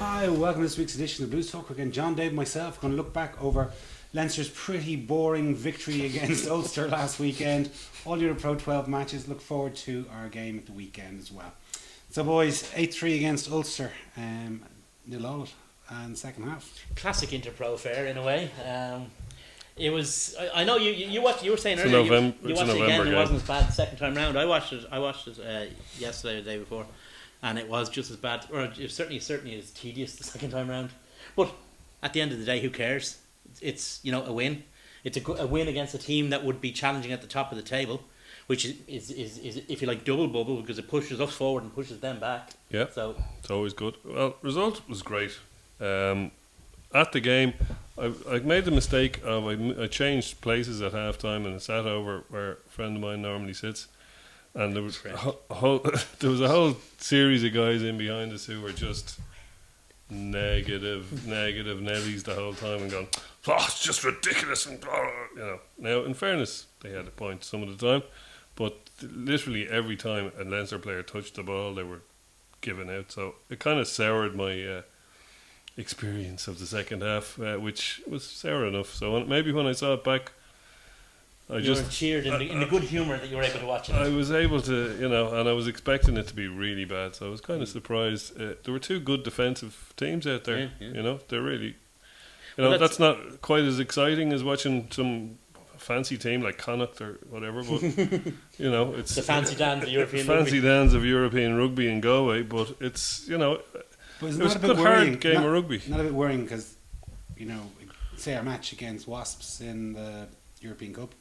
Hi, welcome to this week's edition of Blues Talk. Again, John, Dave, myself, going to look back over Leinster's pretty boring victory against Ulster last weekend. All your Pro 12 matches. Look forward to our game at the weekend as well. So, boys, 8-3 against Ulster. Nil all and second half. Classic Interpro fare in a way. It was. I know you watched. You were saying It's earlier. November, you watched it again. It wasn't as bad the second time round. I watched it yesterday or the day before, and it was just as bad, or it certainly as tedious the second time round. But at the end of the day, who cares? It's a win. It's a win against a team that would be challenging at the top of the table, which is if you like double bubble because it pushes us forward and pushes them back. Yeah, so it's always good. Well, result was great. At the game, I made the mistake of I changed places at half time and I sat over where a friend of mine normally sits, and there was there was a whole series of guys in behind us who were just negative Nellies the whole time and going, oh, it's just ridiculous, and Now, in fairness, they had a point some of the time, but literally every time a Leinster player touched the ball, they were giving out. So it kind of soured my experience of the second half, which was sour enough. So maybe when I saw it back, I you just were cheered in the good humour that you were able to watch it. I was able to, and I was expecting it to be really bad, so I was kind of surprised. There were two good defensive teams out there. Yeah. They're really, that's not quite as exciting as watching some fancy team like Connacht or whatever, but it's the fancy dans of European fancy rugby. dans of European rugby in Galway, but it's But it was a good hard game of rugby. Not a bit worrying because, say our match against Wasps in the European Cup,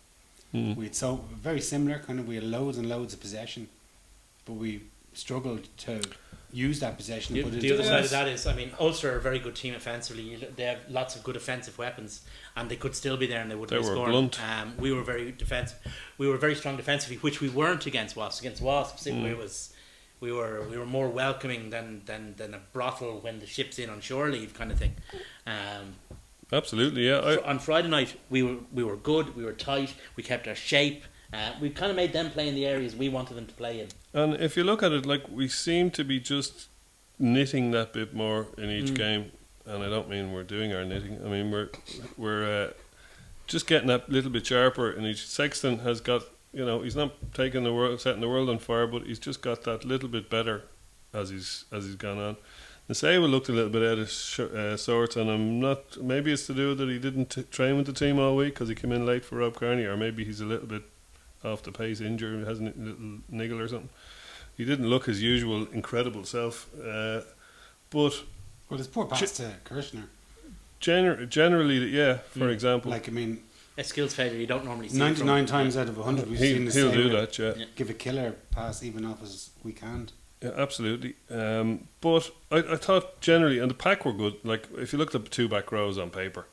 we had so very similar. We had loads and loads of possession, but we struggled to use that possession. The other side of that is, Ulster are a very good team offensively. They have lots of good offensive weapons, and they could still be there, and they wouldn't be scoring. Blunt. We were very defensive. We were very strong defensively, which we weren't against Wasps. Against Wasps, it was. We were more welcoming than a brothel when the ship's in on shore leave kind of thing. Absolutely, yeah. On Friday night, we were good. We were tight. We kept our shape. We kind of made them play in the areas we wanted them to play in. And if you look at it, we seem to be just knitting that bit more in each game. And I don't mean we're doing our knitting. I mean we're just getting that little bit sharper in each. Sexton has got. He's not setting the world on fire, but he's just got that little bit better as he's gone on. Nasewa looked a little bit out of sorts, and I'm not. Maybe it's to do with that he didn't train with the team all week because he came in late for Rob Kearney, or maybe he's a little bit off the pace, injured, has a little niggle or something. He didn't look his usual incredible self, but it's poor pass to Kirshner. Generally, yeah. For example, a skills failure you don't normally see. 99 times out of 100 we've seen the he'll same. do that, yeah. Give a killer pass even off his weak hand. Yeah, absolutely. But I thought generally, and the pack were good. If you looked at the two back rows on paper,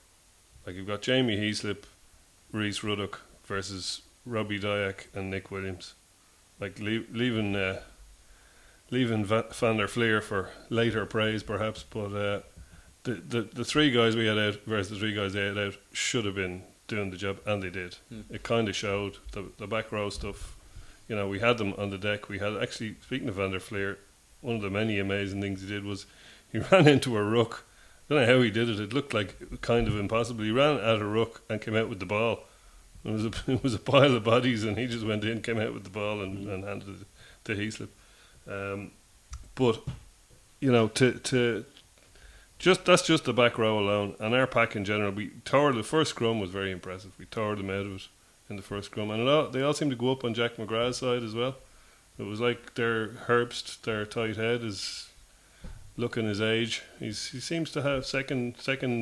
you've got Jamie Heaslip, Rhys Ruddock versus Robbie Dyack and Nick Williams. Leaving Van der Fleer for later praise perhaps, but the three guys we had out versus the three guys they had out should have been doing the job, and they did. It kind of showed the back row stuff. We had them on the deck. We had actually, speaking of Van der Fleer, one of the many amazing things he did was he ran into a ruck. I don't know how he did it. It looked like kind of impossible. He ran at a ruck and came out with the ball. It was a pile of bodies, and he just went in, came out with the ball, and handed it to Heaslip. But that's just the back row alone, and our pack in general. The first scrum was very impressive. We tore them out of it in the first scrum, and they all seemed to go up on Jack McGrath's side as well. It was like their Herbst, their tight head, is looking his age. He seems to have second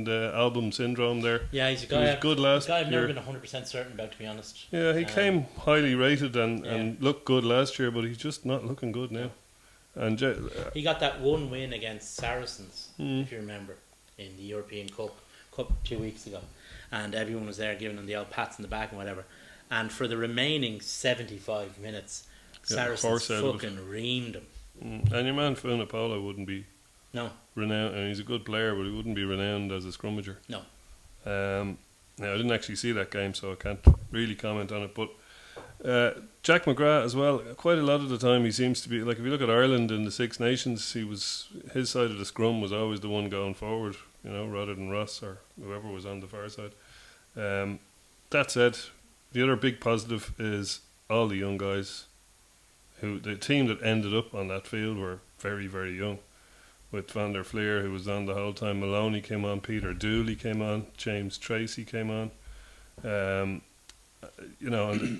album syndrome there. Yeah, he's a guy. He was good last I've year. never been 100% certain about, to be honest. Yeah, he came highly rated and looked good last year, but he's just not looking good now. And he got that one win against Saracens, if you remember, in the European Cup 2 weeks ago, and everyone was there giving him the old pats in the back and whatever. And for the remaining 75 minutes, Saracens fucking reamed him. And your man Funapolo wouldn't be renowned, and he's a good player, but he wouldn't be renowned as a scrummager. No. Now I didn't actually see that game, so I can't really comment on it. But Jack McGrath as well. Quite a lot of the time, he seems to be like. If you look at Ireland in the Six Nations, his side of the scrum was always the one going forward, rather than Ross or whoever was on the far side. That said, the other big positive is all the young guys. The team that ended up on that field were very, very young. With Van der Fleer, who was on the whole time, Maloney came on, Peter Dooley came on, James Tracy came on. And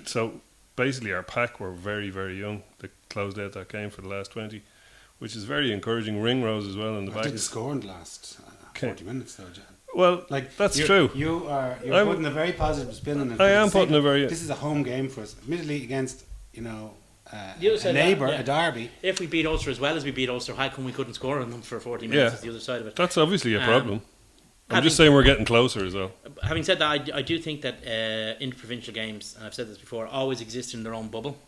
so basically our pack were very, very young that closed out that game for the last 20, which is very encouraging. Ringrose as well in the back. Didn't score in the last 40 minutes though, Jan. Well, that's true. You're putting a very positive spin on it. I am putting a very. This is a home game for us, admittedly against a neighbour, a derby. If we beat Ulster as well as we beat Ulster, how come we couldn't score on them for 40 minutes? Is the other side of it. That's obviously a problem. I'm just saying we're getting closer as well. Having said that, I do think that interprovincial games, and I've said this before, always exist in their own bubble,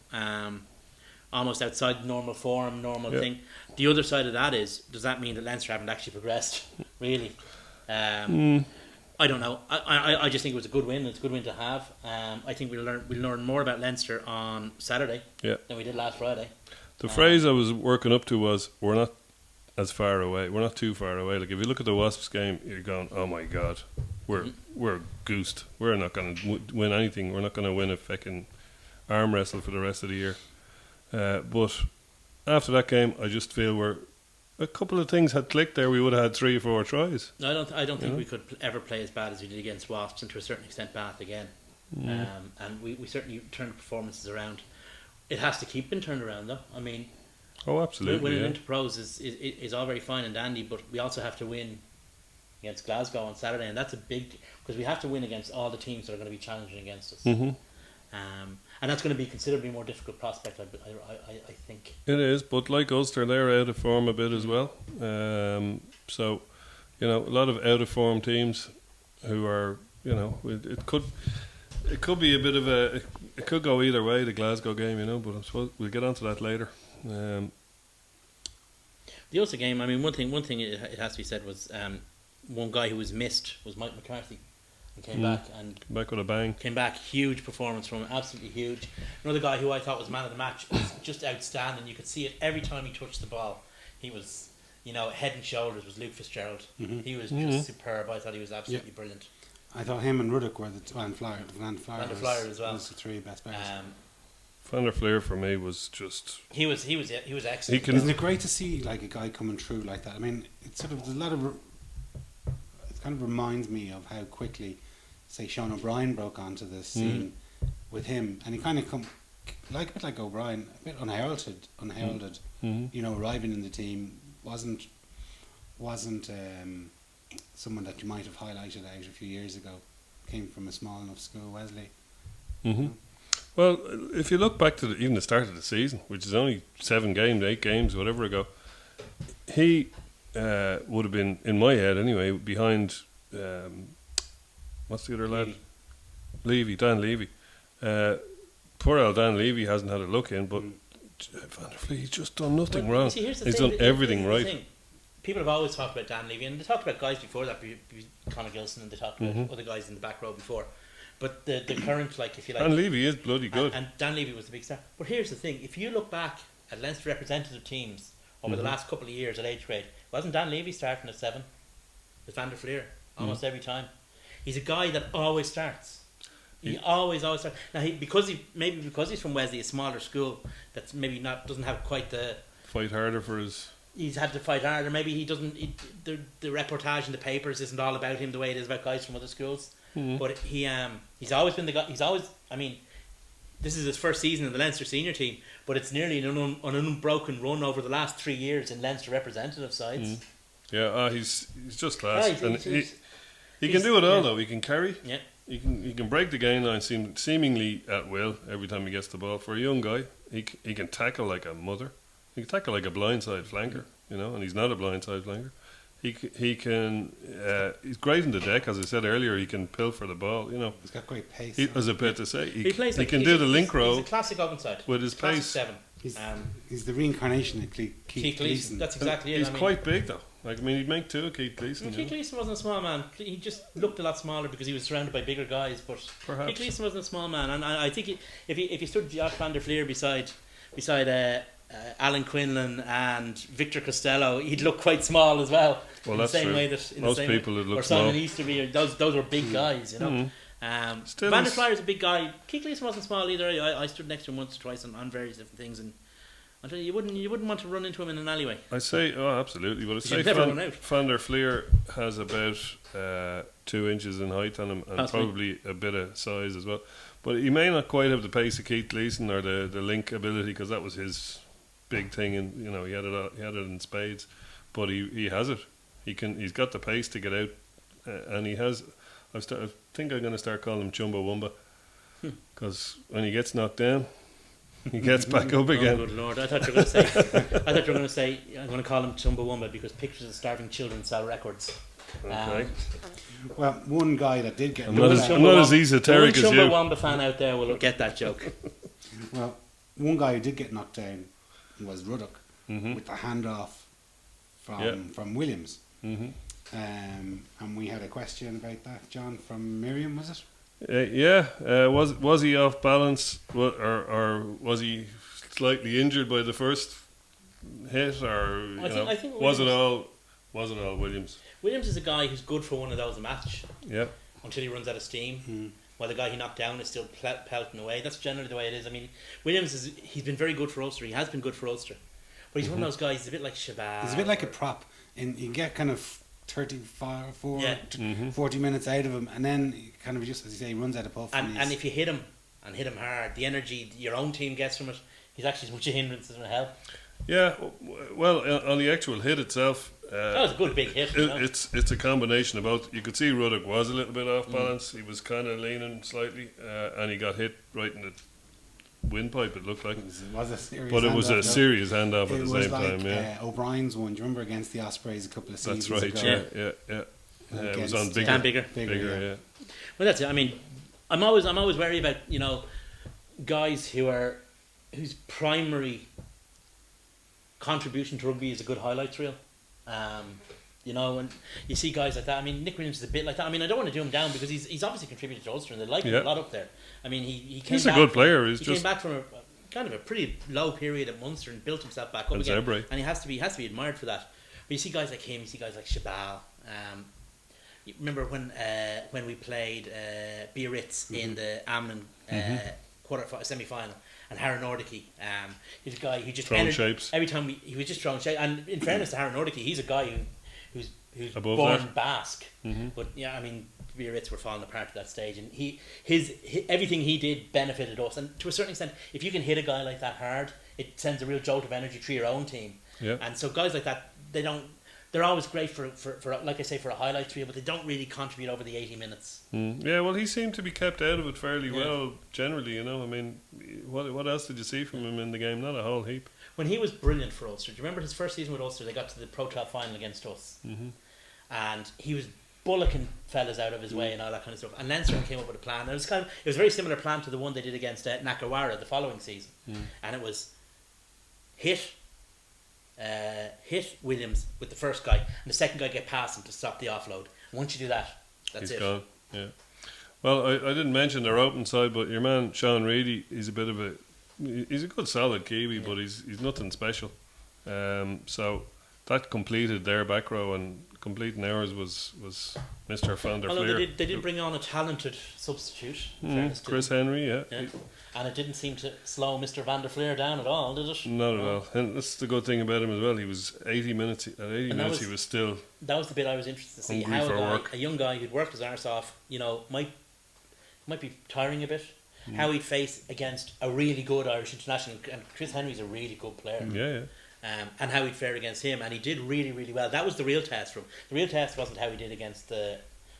almost outside normal form, thing. The other side of that is, does that mean that Leinster haven't actually progressed? Really? I don't know. I just think it was a good win. It's a good win to have. I think we'll learn more about Leinster on Saturday than we did last Friday. The phrase I was working up to was, we're not as far away. We're not too far away. Like if you look at the Wasps game, you're going, oh my God, we're goosed. We're not going to win anything. We're not going to win a fucking arm wrestle for the rest of the year. But after that game, I just feel a couple of things had clicked there. We would have had 3 or 4 tries. No, I don't think we could ever play as bad as we did against Wasps, and to a certain extent Bath again. And we certainly turned performances around. It has to keep being turned around though. I mean, absolutely. Winning into pros is all very fine and dandy, but we also have to win against Glasgow on Saturday, and that's a big, because we have to win against all the teams that are going to be challenging against us. And that's going to be a considerably more difficult prospect, I think. It is, but like Ulster, they're out of form a bit as well. So, a lot of out of form teams who are, it could be a bit of it could go either way, the Glasgow game, but I suppose we'll get onto that later. The Ulster game, I mean, one thing it has to be said was one guy who was missed was Mike McCarthy. Came back with a bang. Came back, huge performance from him, absolutely huge. Another guy who I thought was man of the match was just outstanding. You could see it every time he touched the ball. He was, head and shoulders was Luke Fitzgerald. He was just superb. I thought he was absolutely brilliant. I thought him and Ruddock were the Van Flyer as well. Was the 3 best players. Van der Fleer for me was just. He was excellent. Isn't it great to see like a guy coming through like that? I mean, it's sort of it kind of reminds me of how quickly, say, Sean O'Brien broke onto the scene with him, and he kind of a bit like O'Brien, a bit unheralded, arriving in the team, wasn't someone that you might have highlighted out a few years ago. Came from a small enough school, Wesley. Well, if you look back to even the start of the season, which is only 7 games, 8 games, whatever ago, he would have been, in my head anyway, behind. What's the other lad? Dan Levy. Poor old Dan Levy hasn't had a look in, but Van der Fleer, he's just done nothing wrong. See, he's done everything right. People have always talked about Dan Levy, and they talked about guys before that, Conor Gilson, and they talked about other guys in the back row before. But the current, if you like... Dan Levy is bloody good. And Dan Levy was the big star. But here's the thing, if you look back at Leinster representative teams over the last couple of years at age grade, wasn't Dan Levy starting at 7? With Van der Fleer, almost every time. He's a guy that always starts. He always starts. Now, because he's from Wesley, a smaller school that's maybe doesn't have quite the fight harder for his. He's had to fight harder. Maybe he doesn't. The reportage in the papers isn't all about him the way it is about guys from other schools. But he's always been the guy. He's always. I mean, this is his first season in the Leinster senior team, but it's nearly an unbroken run over the last 3 years in Leinster representative sides. Yeah, he's just class. He can do it all though. He can carry. Yeah. He can break the game line seemingly at will every time he gets the ball. For a young guy, he can tackle like a mother. He can tackle like a blindside flanker, and he's not a blindside flanker. He can. He's great in the deck, as I said earlier. He can pilfer the ball. He's got great pace. As a bit to say, he can do the link row. He's a classic open side with his pace. 7. He's the reincarnation of Keith Gleeson. That's exactly it. He's quite big though. Like, I mean, he'd make two of Keith Gleeson. Keith Gleeson wasn't a small man. He just looked a lot smaller because he was surrounded by bigger guys. But Perhaps. Keith Gleeson wasn't a small man, and I think if you stood Jock van der Fleer beside Alan Quinlan and Victor Costello, he'd look quite small as well. Well, in that's the same true. way that Most people would look or Simon small. Easterby, those were big guys, you know. Still Van der is- Fleer's a big guy. Keith Gleeson wasn't small either. I stood next to him once or twice on various different things, and I tell you, you wouldn't want to run into him in an alleyway. I say, oh, absolutely. But I say You'd never run out. Van der Fleer has about 2 inches in height on him and Possibly. probably a bit of size as well. But he may not quite have the pace of Keith Gleeson or the link ability, because that was his big thing, and you know he had it in spades. But he has it. He's got the pace to get out, and he has. I think I'm going to start calling him Chumbawamba, because when he gets knocked down, he gets back up Oh, again. good lord! I thought you were going to say I'm going to call him Chumbawamba because pictures of starving children sell records. Okay. Well, one guy that did get I'm not as esoteric as One you. Chumbawamba fan out there will get that joke. well, one guy who did get knocked down was Ruddock Mhm. with the handoff from Williams. Mhm. And we had a question about that, John, from Miriam, was it? Was he off balance, or was he slightly injured by the first hit, or I think was it Williams- all Williams? Williams is a guy who's good for one of those a match Yeah, until he runs out of steam. While the guy he knocked down is still pelting away. That's generally the way it is. I mean, Williams he's been very good for Ulster. He has been good for Ulster, but he's one of those guys. He's a bit like Shabazz. He's a bit like a prop. You can get kind of 35, Yeah. 40 minutes out of him, and then he kind of just, as you say, he runs out of puff. And if you hit him hard, the energy your own team gets from it, he's actually as much a hindrance as a help. yeah. Well, on the actual hit itself, That was a good big hit. it's a combination of both. You could see Ruddock was a little bit off balance. He was kind of leaning slightly, and he got hit right in the windpipe. It looked like, it was a serious but it was handoff, a though. serious handoff at It the was same like time. Yeah, O'Brien's one. Do you remember against the Ospreys a couple of seasons that's right. ago? Yeah. It was Against, on bigger, Dan Bigger. Bigger, yeah. Well, that's it. I mean, I'm always wary about guys whose primary contribution to rugby is a good highlights reel. And you see guys like that. I mean, Nick Williams is a bit like that. I mean, I don't want to do him down because he's obviously contributed to Ulster and they like him a lot up there. I mean, he came He's back a good player. He came back from a pretty low period at Munster and built himself back up And again. Zebre. And he has to be admired for that. But you see guys like him, you see guys like Shabal. You remember when we played Biarritz in the Amlin semi final, and Harry Nordicky, he's a guy who just Throwing shapes. every time he was just throwing shapes. And in fairness to Harry Nordicky, he's a guy who's Above born that. Basque. But yeah, I mean, Biarritz were falling apart at that stage, and his everything he did benefited us. And to a certain extent, if you can hit a guy like that hard, it sends a real jolt of energy through your own team. Yeah. And so guys like that, they're always great for like I say, for a highlight reel, but they don't really contribute over the 80 minutes. Yeah, well, he seemed to be kept out of it fairly well, generally, I mean, what else did you see from him in the game? Not a whole heap. When he was brilliant for Ulster, do you remember his first season with Ulster? They got to the Pro 12 final against us. And he was bullocking fellas out of his way and all that kind of stuff. And Leinster came up with a plan. And it was a very similar plan to the one they did against Nakawara the following season. And it was hit Williams with the first guy, and the second guy get past him to stop the offload. And once you do that, that's He's it. gone, yeah. Well, I didn't mention their open side, but your man Sean Reedy, he's a good solid Kiwi, but he's nothing special. So that completed their back row, and completing ours was Mr. Van der Although Fleer. they did bring on a talented substitute, in fairness to Chris them. Henry, yeah. And it didn't seem to slow Mr. Van der Fleer down at all, did it? Not at all. And that's the good thing about him as well. He was 80 minutes. At 80 And minutes, he was still. That was the bit I was interested to see. Hungry How for work. a young guy who'd worked his arse off, might be tiring a bit. How he'd face against a really good Irish international, and Chris Henry's a really good player. Yeah. And how he'd fare against him, and he did really, really well. That was the real test for him. The real test wasn't how he did against the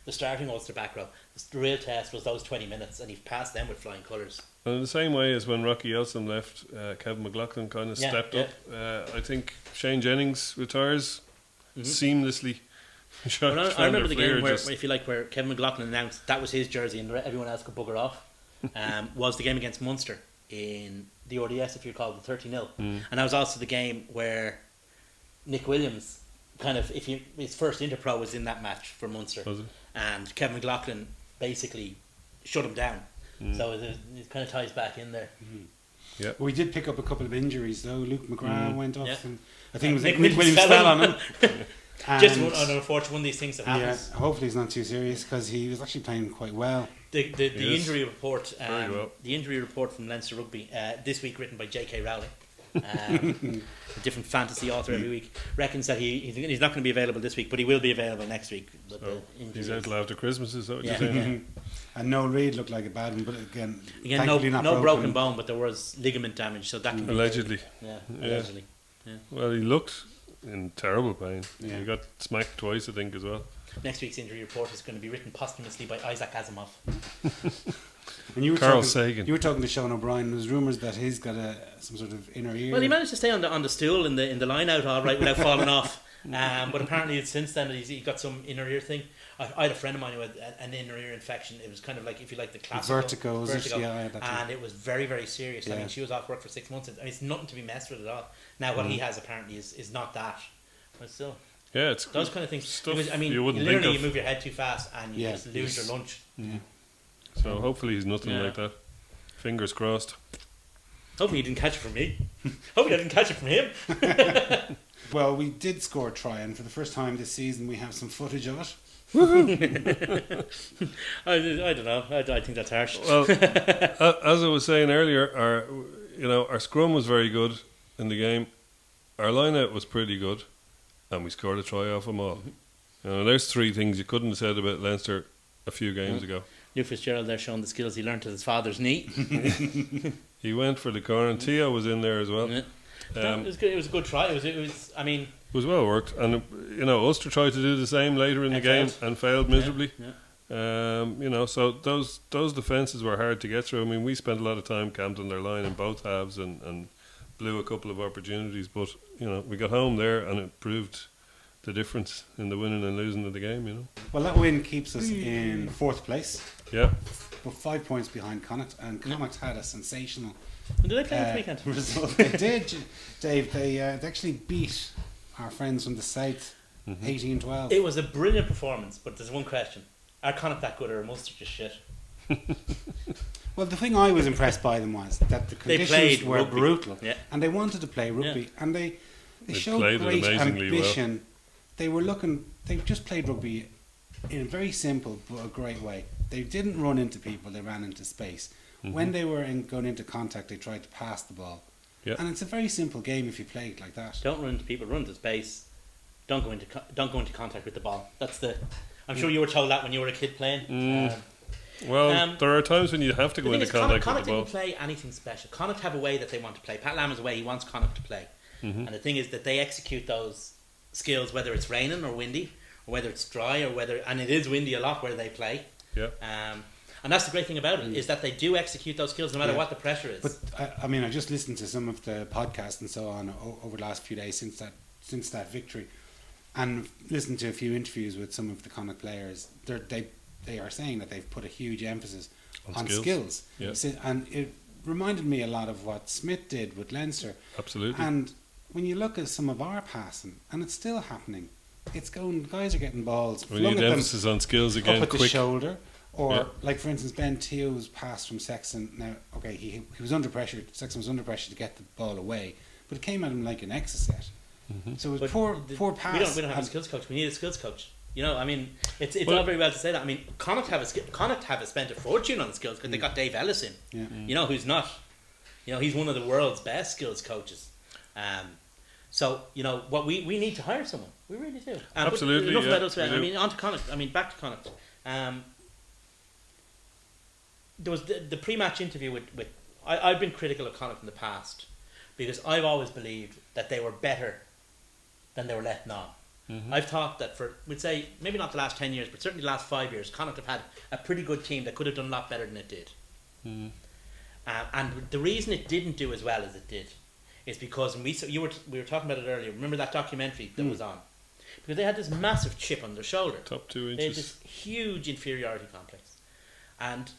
starting Ulster back row. The real test was those 20 minutes, and he passed them with flying colours. And in the same way as when Rocky Elson left, Kevin McLaughlin kind of stepped up. I think Shane Jennings retires seamlessly. Well, I remember the game where Kevin McLaughlin announced that was his jersey and everyone else could bugger off. Was the game against Munster in the RDS, if you recall, the 30-0. And that was also the game where Nick Williams kind of his first Interpro was in that match for Munster, Was it? and Kevin McLaughlin basically shut him down. So it kind of ties back in there. We did pick up a couple of injuries though. Luke McGrath went off, Yeah. and I think it was Nick Nick Williams fell on him. Just And, an unfortunate one of these things that happens. hopefully he's not too serious because he was actually playing quite well. The Yes. injury report, Very well. the injury report from Leinster Rugby this week, written by J.K. Rowley, a different fantasy author every week, reckons that he's not going to be available this week, but he will be available next week. But So the injury he's is- out till after Christmas, is that what Yeah. you're saying? And Noel Reid looked like a bad one, but again Again, thankfully not no broken bone, but there was ligament damage, so that can be Allegedly. Yeah, Yeah. allegedly. Well, he looked in terrible pain. Yeah. He got smacked twice, I think, as well. Next week's injury report is going to be written posthumously by Isaac Asimov. And you were Carl talking, Sagan. You were talking to Sean O'Brien. There's rumours that he's got some sort of inner ear. Well, he managed to stay on the stool in the line out all right without falling off. But apparently, since then, he got some inner ear thing. I had a friend of mine who had an inner ear infection. It was kind of like, if you like, the classical Vertigo, is it? Yeah, I had that too. and it was very, very serious. I Yeah. mean, she was off work for 6 months. It's nothing to be messed with at all. Now, what he has apparently is not that. But still, Yeah, it's those kind of things. stuff Because, I mean, you wouldn't literally, think you of. move your head too fast and you Yeah, just lose yes. your lunch. So hopefully he's nothing Yeah. like that. Fingers crossed. Hopefully, he didn't catch it from me. Hopefully, I didn't catch it from him. Well, we did score a try, and for the first time this season, we have some footage of it. I don't know. I think that's harsh. Well, as I was saying earlier, our scrum was very good in the game. Our line-out was pretty good, and we scored a try off them all. There's three things you couldn't have said about Leinster a few games ago. Luke Fitzgerald there showing the skills he learnt at his father's knee. He went for the corner, and Theo was in there as well. Yeah. It was good. It was a good try. It was. I mean, It was well worked, and Ulster tried to do the same later in the And game failed. and failed miserably. Yeah. So those defences were hard to get through. I mean, we spent a lot of time camped on their line in both halves and blew a couple of opportunities, but we got home there, and it proved the difference in the winning and losing of the game. Well, that win keeps us in fourth place, Yeah, but 5 points behind Connacht, and Connacht had a sensational did they play this weekend? result. They did, Dave. They actually beat our friends from the south, 18-12. It was a brilliant performance, but there's one question: are Connacht that good, or are Munster just shit? Well, the thing I was impressed by them was that the They conditions played were rugby. brutal, Yeah. and they wanted to play rugby, and they They showed played it great amazingly well. ambition. They were looking. They just played rugby in a very simple but a great way. They didn't run into people; they ran into space. When they were going into contact, they tried to pass the ball, Yeah. and it's a very simple game if you play it like that. Don't run into people, run into space. Don't go into contact with the ball. That's the. I'm sure you were told that when you were a kid playing. well, there are times when you have to The go thing into is, contact Connacht with the didn't ball. play anything special. Connacht have a way that they want to play. Pat Lam has a way he wants Connacht to play. And the thing is that they execute those skills whether it's raining or windy, or whether it's dry, or whether, and it is windy a lot where they play. Yeah. And that's the great thing about it, is that they do execute those skills no matter what the pressure is. But I mean, I just listened to some of the podcasts and so on over the last few days since that victory, and listened to a few interviews with some of the Connacht players. They are saying that they've put a huge emphasis on skills. Yeah. And it reminded me a lot of what Smith did with Leinster. Absolutely. And when you look at some of our passing, and it's still happening, it's going. Guys are getting balls We flung need at them emphasis on skills up again, at the quick. shoulder. Or, Yeah. like for instance, Ben Teo's pass from Sexton. Now, okay, he was under pressure. Sexton was under pressure to get the ball away, but it came at him like an exocet. So it was But poor pass. We don't have a and- skills coach. We need a skills coach. I mean, it's Well- all very well to say that. I mean, Connacht have spent a fortune on skills because they got Dave Ellis in. Yeah. Who's not. He's one of the world's best skills coaches. So what we need to hire someone. We really do. But Absolutely, enough yeah, about us. we I do. mean, on to Connacht. I mean, back to Connacht. There was the pre-match interview with I've been critical of Connacht in the past because I've always believed that they were better than they were letting on. I've thought that we'd say, maybe not the last 10 years, but certainly the last 5 years, Connacht have had a pretty good team that could have done a lot better than it did. And the reason it didn't do as well as it did is because we were talking about it earlier. Remember that documentary that was on? Because they had this massive chip on their shoulder. Top 2 They had inches. this huge inferiority complex. And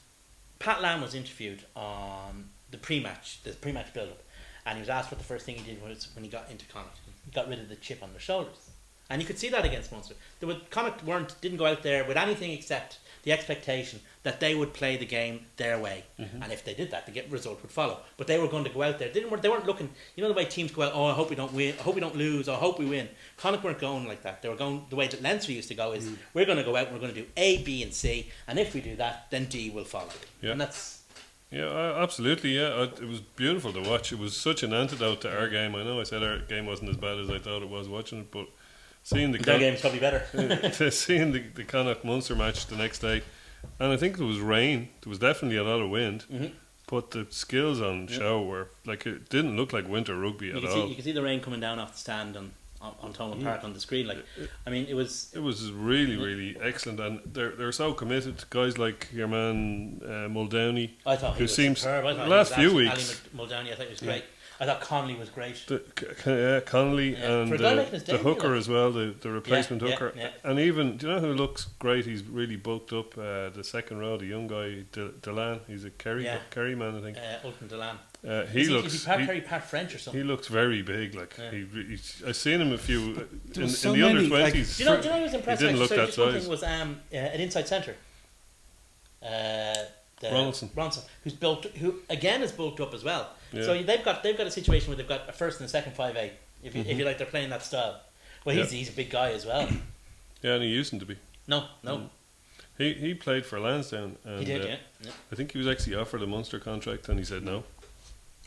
Pat Lam was interviewed on the pre-match build-up, and he was asked what the first thing he did was when he got into Connacht. He got rid of the chip on their shoulders. And you could see that against Munster. Connacht didn't go out there with anything except the expectation that they would play the game their way, and if they did that, the result would follow. But they were going to go out there. They weren't looking. You know the way teams go out. Oh, I hope we don't win. I hope we don't lose. I hope we win. Connacht weren't going like that. They were going the way that Leinster used to go. Is we're going to go out and we're going to do A, B, and C, and if we do that, then D will follow. Yeah. And that's. Yeah, absolutely. Yeah, it was beautiful to watch. It was such an antidote to our game. I know I said our game wasn't as bad as I thought it was watching it, but seeing Their game's probably better. seeing the Connacht Munster match the next day, and I think there was rain. There was definitely a lot of wind, but the skills on show were like it didn't look like winter rugby at all. You can see the rain coming down off the stand on Thomond Park on the screen. Like, I mean, it was really, really excellent, and they're so committed. Guys like your man Muldowney, I thought he who was seems superb. I thought the last he was few Ali weeks. Muldowney, I thought he was great. I thought Connolly was great. Connolly Yeah. and For a guy making his the debut, hooker like. as well, the replacement Yeah, hooker, yeah. and even do you know who looks great? He's really bulked up. The second row, the young guy Delan. He's a Kerry man, I think. Ulton Delan. He Is looks he part Kerry, part French or something? he looks very big. Like I've seen him a few in was so the under many, like- 20s. Do you know who was impressive? He didn't look Sorry, that just one size. thing was an inside centre. Ronson, who again is bulked up as well. Yeah. So they've got a situation where they've got a first and a second 5'8". If you like, they're playing that style. Well, he's a big guy as well. Yeah, and he used to be. No. He played for Lansdowne, and He did, yeah. I think he was actually offered a Munster contract, and he said no.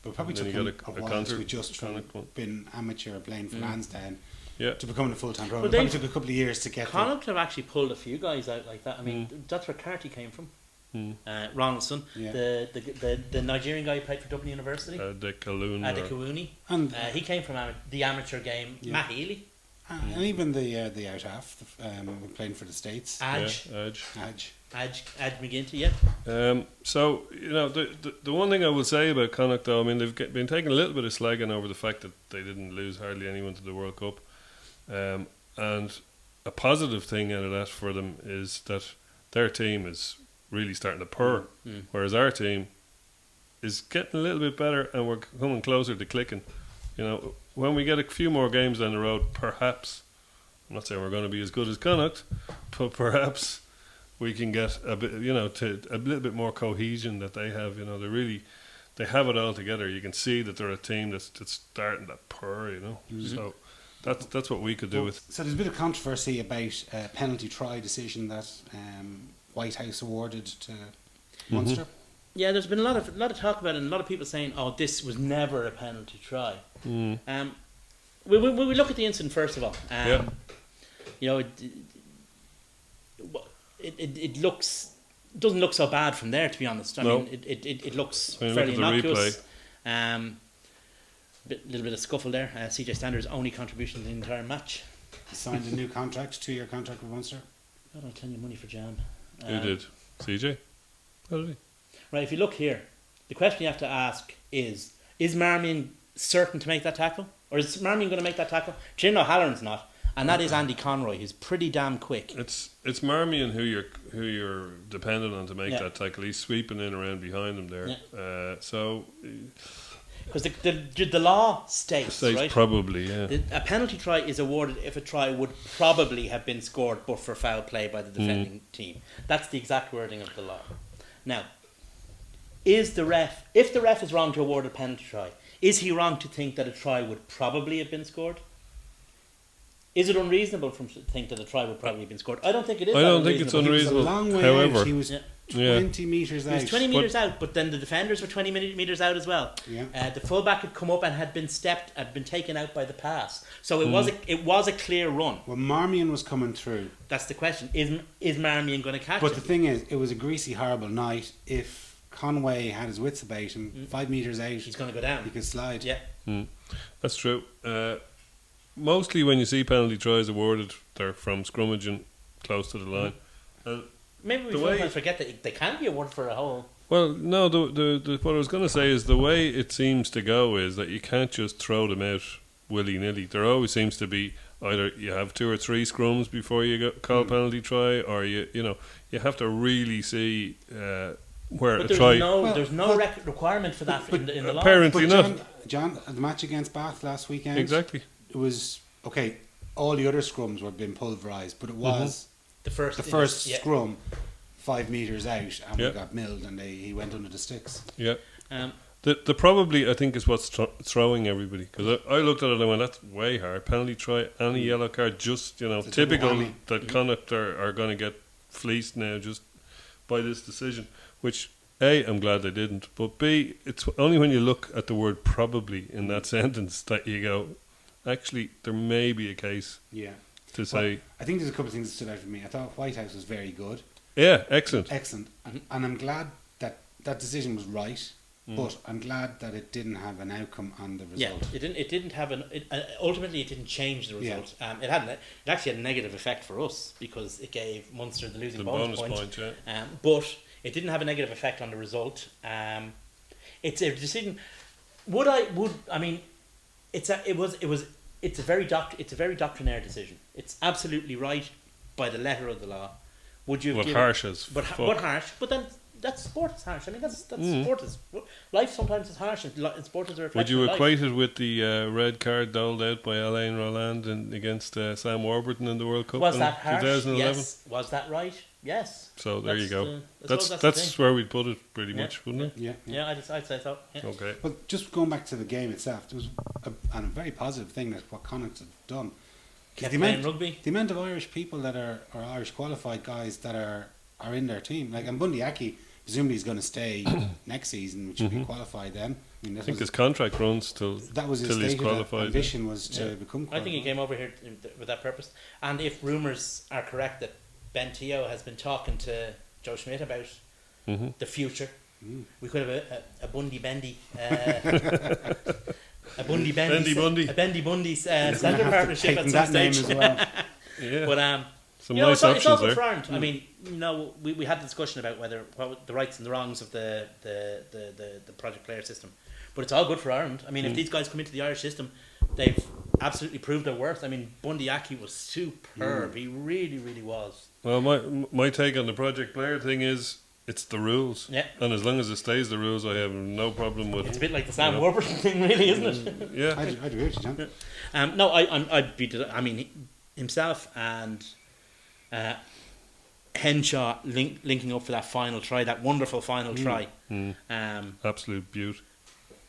But probably And took then he him got a a while concert- to adjust from Connacht one. being amateur playing for Lansdowne Yeah, to becoming a full-time pro. Well, It probably they- took a couple of years to get there. Connacht have actually pulled a few guys out like that. I mean, that's where Carty came from. Ronaldson, Yeah. the Nigerian guy who played for Dublin University, De Kaloun. Adekawuni. And He came from the amateur game. Yeah. Matt Healy, and even the out half playing for the States. Adge Edge. McGinty. Yeah. So you know the one thing I will say about Connacht, though, I mean they've been taking a little bit of slagging over the fact that they didn't lose hardly anyone to the World Cup, and a positive thing out of that for them is that their team is really starting to purr, whereas our team is getting a little bit better and we're coming closer to clicking. You know, when we get a few more games down the road, perhaps, I'm not saying we're going to be as good as Connacht, but perhaps we can get a bit, you know, to a little bit more cohesion that they have. You know, they have it all together. You can see that they're a team that's starting to purr. You know, so that's what we could do with. So there's a bit of controversy about a penalty try decision that Whitehouse awarded to Munster. Yeah, there's been a lot of talk about it, and a lot of people saying, "Oh, this was never a penalty try." We look at the incident first of all. You know, it doesn't look so bad from there, to be honest. I mean, it looks When you fairly look at the innocuous. Little bit of scuffle there. CJ Stander's only contribution to the entire match. He signed a new contract, 2-year contract with Munster. God, I'll tell you money for jam. Who did? CJ? How did he? Right, if you look here, the question you have to ask is Marmion certain to make that tackle? Or is Marmion going to make that tackle? Jim O'Halloran's not. And that is Andy Conroy, who's pretty damn quick. It's Marmion who you're dependent on to make Yeah. that tackle. He's sweeping in around behind him there. Because the law states, right? Probably, yeah. A penalty try is awarded if a try would probably have been scored but for foul play by the defending team. That's the exact wording of the law. Now, if the ref is wrong to award a penalty try, is he wrong to think that a try would probably have been scored? Is it unreasonable for him to think that a try would probably have been scored? I don't think it is. I don't think it's He was a unreasonable. long way However, out. He was 20 metres out. He was 20 metres out, but then the defenders were 20 metres out as well. Yeah. The fullback had come up and had been taken out by the pass. So it was a clear run. Well, Marmion was coming through. That's the question. Is Marmion going to catch But him? the thing is, it was a greasy, horrible night. If Conway had his wits about him, 5 metres out, He's going to go down. he could slide. Yeah. That's true. Mostly when you see penalty tries awarded, they're from scrummaging close to the line. Maybe we The way- sometimes forget that they can be awarded for a whole. Well, no, the what I was going to say is the way it seems to go is that you can't just throw them out willy-nilly. There always seems to be either you have 2 or 3 scrums before you call penalty try, or you have to really see where But a there's try. no requirement for that in the law. apparently But not. John, the match against Bath last weekend, Exactly. it was, okay, all the other scrums were being pulverised, but it was The first, the first yeah. scrum 5 metres out, and Yeah. we got milled, and he went under the sticks. Yeah. Um, The probably, I think, is what's throwing everybody. Because I looked at it and I went, that's way hard. Penalty try, any yellow card, just, It's a typical double whammy. that Connacht are going to get fleeced now just by this decision. Which, A, I'm glad they didn't. But B, it's only when you look at the word probably in that sentence that you go, actually, there may be a case Yeah. to say, I think there's a couple of things that stood out for me. I thought Whitehouse was very good. yeah, excellent. Excellent. And I'm glad that that decision was right, but I'm glad that it didn't have an outcome on the yeah, result. it didn't have an. Ultimately, it didn't change the Yeah. result. It actually had a negative effect for us because it gave Munster the losing The bonus bonus point. point, yeah. But it didn't have a negative effect on the result. It's a decision. It's a very doctrinaire decision. It's absolutely right by the letter of the law. Would you? have Well, given- harsh as but fuck. harsh. But then that's sport is harsh. I mean, that's sport is life. Sometimes is harsh, and sport is a reflection Would you of life. equate it with the red card doled out by Alain Roland against Sam Warburton in the World Cup Was in that harsh? 2011? Yes. Was that right? Yes. So there you go. I suppose That's the that's thing. where we'd put it pretty Yeah. much, wouldn't it? Yeah. Yeah, I'd say so. Yeah. Okay. But just going back to the game itself, there was a very positive thing that what Connacht have done. 'Cause Kept playing rugby. The amount of Irish people that are or Irish qualified guys that are in their team, like, and Bundy Aki presumably is going to stay next season, which will be qualified then. I mean, I think his contract runs till that was his till he's stated qualified. ambition was to Yeah. become I qualified. think he came over here with that purpose. And if rumours are correct that Ben Teo has been talking to Joe Schmidt about Mhm. the future, Mm. we could have a Bundy Bendy. A Bundy Bendy Bundy. A Bendy Bundy centre Have to partnership at patent some that name stage. as well. Yeah. But Some you know, nice it's all options good there. for Ireland. I mean, we had the discussion about what the rights and the wrongs of the project player system, but it's all good for Ireland. I mean, if these guys come into the Irish system, they've absolutely proved their worth. I mean, Bundy Aki was superb. He really, really was. Well, my take on the project player thing is it's the rules. Yeah. And as long as it stays the rules, I have no problem with. It's a bit like the Sam Yeah. Warburton thing, really, isn't it? Yeah. I'd agree with you, John. No, I'd be. I mean, himself and Henshaw linking up for that final try, that wonderful final try. Absolute beaut.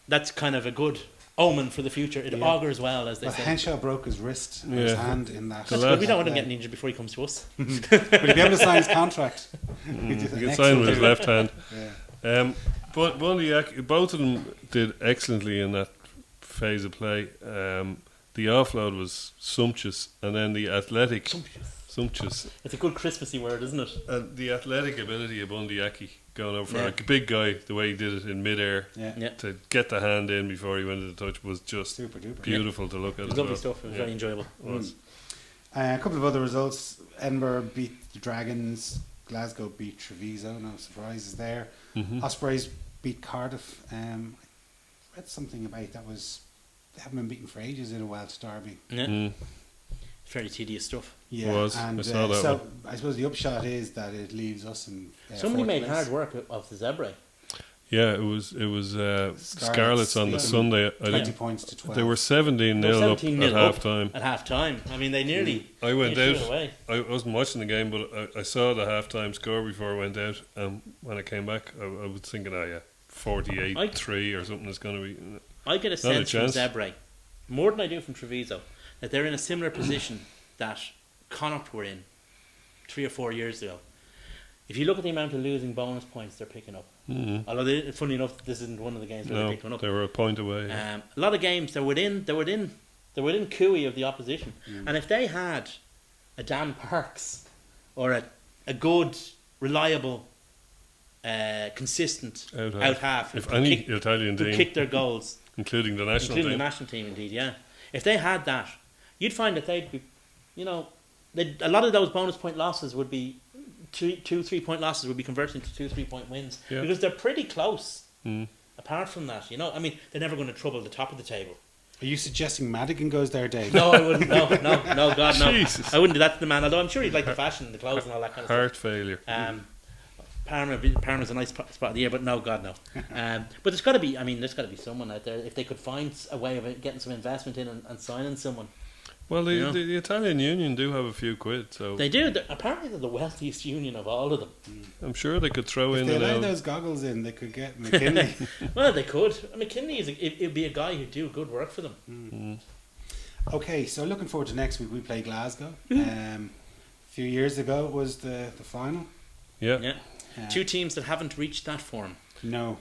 That's kind of a good omen for the future. It Yeah. augurs well, as they Well, say. Henshaw broke his wrist, or his Yeah. hand in that. That's good. We don't want him getting injured before he comes to us. But he'd be able to sign his contract. He can sign with his left hand. Yeah. But both of them did excellently in that phase of play. The offload was sumptuous, and then the athletic sumptuous. It's a good Christmassy word, isn't it? And the athletic ability of Bundy Aki going over Yeah. for a big guy, the way he did it in midair Yeah. Yeah. to get the hand in before he went to the touch was just Super duper. beautiful to look at. It was as lovely well. stuff. It was Yeah. very enjoyable. It was. A couple of other results. Edinburgh beat the Dragons. Glasgow beat Treviso. No surprises there. Ospreys beat Cardiff. I read something about that was they haven't been beaten for ages in a Welsh derby. Yeah. Mm. Fairly tedious stuff. Yeah, Was. and I saw that so one. I suppose the upshot is that it leaves us in. Somebody fourth made place. hard work of the Zebra. Yeah, it was Scarlets on the yeah. Sunday. 20 points to 12. They were 17-0 They were up 17-0 at half time. At half time. I mean, they nearly. I went nearly out. threw it away. I wasn't watching the game, but I saw the half-time score before I went out. And when I came back, I was thinking, 48-3 or something is going to be. I get a Not a sense from chance. Zebre, more than I do from Treviso, that they're in a similar position that Connacht were in 3 or 4 years ago. If you look at the amount of losing bonus points they're picking up, although funny enough, this isn't one of the games where they No, picked one up. they were a point away. A lot of games they're within cooey of the opposition, and if they had a Dan Parks or a good, reliable, consistent out half, If who any kick- Italian who team, kick their goals, including the national including team, the national team, indeed, yeah. If they had that, you'd find that they'd be, a lot of those bonus point losses would be 2-3 point losses would be converted into 2-3 point wins Yeah. because they're pretty close. Apart from that, I mean, they're never going to trouble the top of the table. Are you suggesting Madigan goes there, Dave? No, I wouldn't. No, God, no. Jesus. I wouldn't do that to the man. Although I'm sure he'd like the fashion, the clothes, and all that kind of heart failure. stuff. Parma's a nice spot of the year, but no, God, no. But there's got to be. I mean, there's got to be someone out there if they could find a way of getting some investment in and signing someone. Well, You know? the Italian Union do have a few quid, so They do. Apparently, they're the wealthiest union of all of them. I'm sure they could throw If in they an allow L. those goggles in, they could get McKinley. Well, they could. McKinley it'd be a guy who'd do good work for them. Okay, so looking forward to next week. We play Glasgow. A few years ago, it was the final. Yeah. Yeah. Two teams that haven't reached that form. No,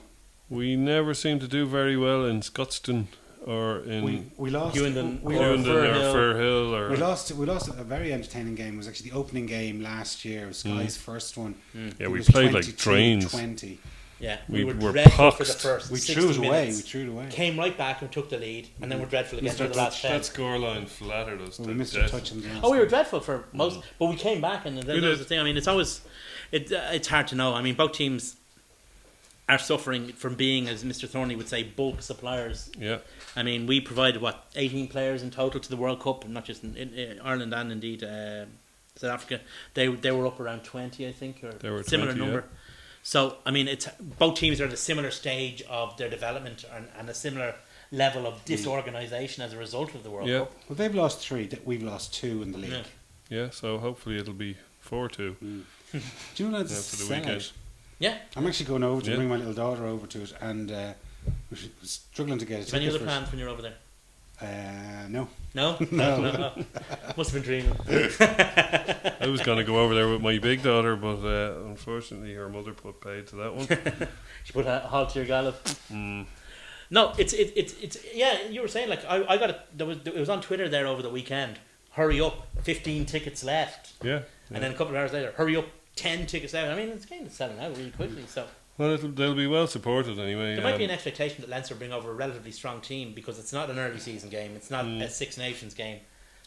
We never seem to do very well in Scotstoun or in we lost. Hewenden we, or Hewenden or Firhill. Firhill or we lost. We lost a very entertaining game. It was actually the opening game last year. It was Sky's first one. yeah, It we was played like 22-20. trains. Yeah, We we were were dreadful for the poxed. first We 60 threw it away. minutes. We threw it away. Came right back and took the lead, and then we're dreadful again for the last 10. That scoreline flattered us. We to missed death. a touch on the Oh, we were dreadful for most, but we came back, and that We was did. the thing. I mean, it's hard to know. I mean, both teams are suffering from being, as Mr. Thornley would say, bulk suppliers. Yeah. I mean, we provided 18 players in total to the World Cup, not just in Ireland and indeed South Africa. They were up around 20, I think, or They were similar 20, number. yeah. So I mean, it's both teams are at a similar stage of their development and a similar level of disorganisation as a result of the World Yeah. Cup. Well, they've lost 3. We've lost 2 in the league. Yeah. Yeah, so hopefully it'll be 4-2. Do you know that's Yeah, for the weekend. Yeah. I'm actually going over to Yeah. bring my little daughter over to it, and we're struggling to get a Have any ticket other for plans when you're over there? it. No. No? No. Must have been dreaming. I was going to go over there with my big daughter, but unfortunately her mother put paid to that one. She put a halt to your gallop. Mm. No, it's yeah. You were saying like I got it was on Twitter there over the weekend. Hurry up, 15 tickets left, Yeah. and then a couple of hours later, hurry up, 10 tickets left. I mean, it's kind of selling out really quickly. So Well, they'll be well supported anyway. there might be an expectation that Leinster bring over a relatively strong team because it's not an early season game. It's not a Six Nations game.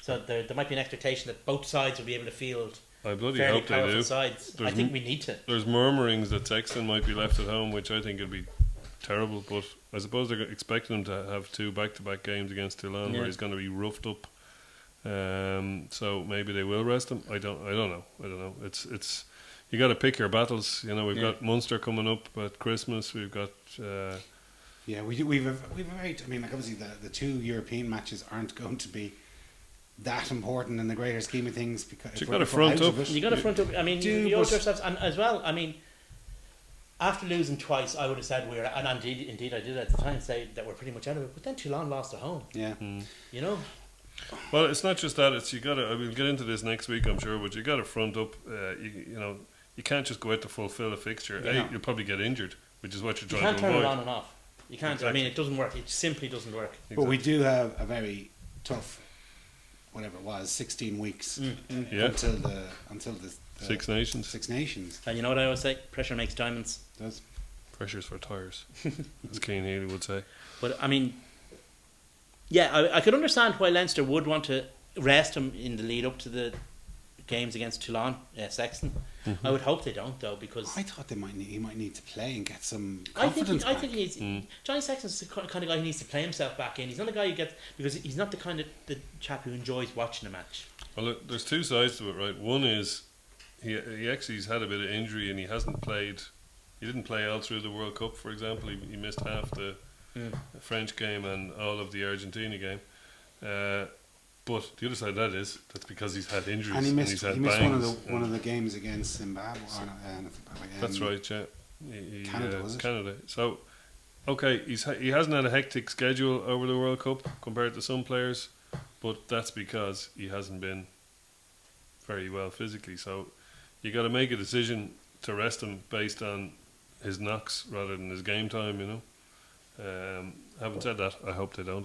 So there might be an expectation that both sides will be able to field I bloody fairly hope they powerful do. sides. I There's think we need to. There's murmurings that Sexton might be left at home, which I think would be terrible. But I suppose they're expecting him to have 2 back-to-back games against Toulon, Yeah. where he's going to be roughed up. So maybe they will rest him. I don't know. It's you got to pick your battles. You know, we've got Munster coming up at Christmas. We've got Yeah, we've a very. I mean, like obviously the 2 European matches aren't going to be that important in the greater scheme of things because You if gotta we're front out of up. it- You got to front up. I mean, Do, you owe it but- yourselves, and as well. I mean, after losing twice, I would have said we're, and indeed, I did at the time say that we're pretty much out of it. But then Toulon lost at home. Yeah. You know, Well, it's not just that. It's you got to. I will get into this next week, I'm sure. But you got to front up. You know, you can't just go out to fulfill a fixture. Yeah. You'll probably get injured, which is what you're you trying can't to turn avoid. it on and off. You can't. I Exactly. mean, it doesn't work. It simply doesn't work. But we do have a very tough, whatever it was, 16 weeks Yeah. until the Six Nations. Six Nations. And you know what I always say? Pressure makes diamonds. Does. Pressures for tires, as Keane Healy would say. But I mean, yeah, I could understand why Leinster would want to rest him in the lead up to the games against Toulon, Sexton. I would hope they don't though, because I thought he might need to play and get some I think confidence back. he needs Johnny Sexton's the kind of guy who needs to play himself back in. He's not a guy who gets, because he's not the chap who enjoys watching a match. Well, look, there's 2 sides to it, right? One is he actually's had a bit of injury and he hasn't played. He didn't play all through the World Cup, for example. He missed half the French game and all of the Argentina game. But the other side of that is that's because he's had injuries And he missed had one bangs. of the games against Zimbabwe. That's right, yeah. Canada, was it? Canada. So, okay, he hasn't had a hectic schedule over the World Cup compared to some players, but that's because he hasn't been very well physically. So, you got to make a decision to rest him based on his knocks rather than his game time. You know. Having said that, I hope they don't.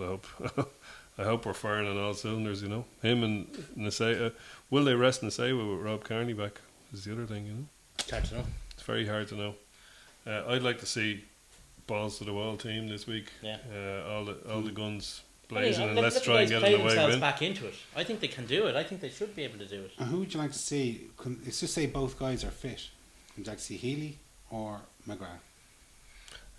I hope we're firing on all cylinders. You know, him and Nasei. Will they rest Nasei with Rob Kearney back? Is the other thing. You know. It's hard to know. It's very hard to know. I'd like to see balls to the wall team this week. Yeah. All the guns blazing, and let let's the try and guys get play an away themselves win. back into it. I think they can do it. I think they should be able to do it. And who would you like to see? Let's just say both guys are fit. Would you like to see Healy or McGrath?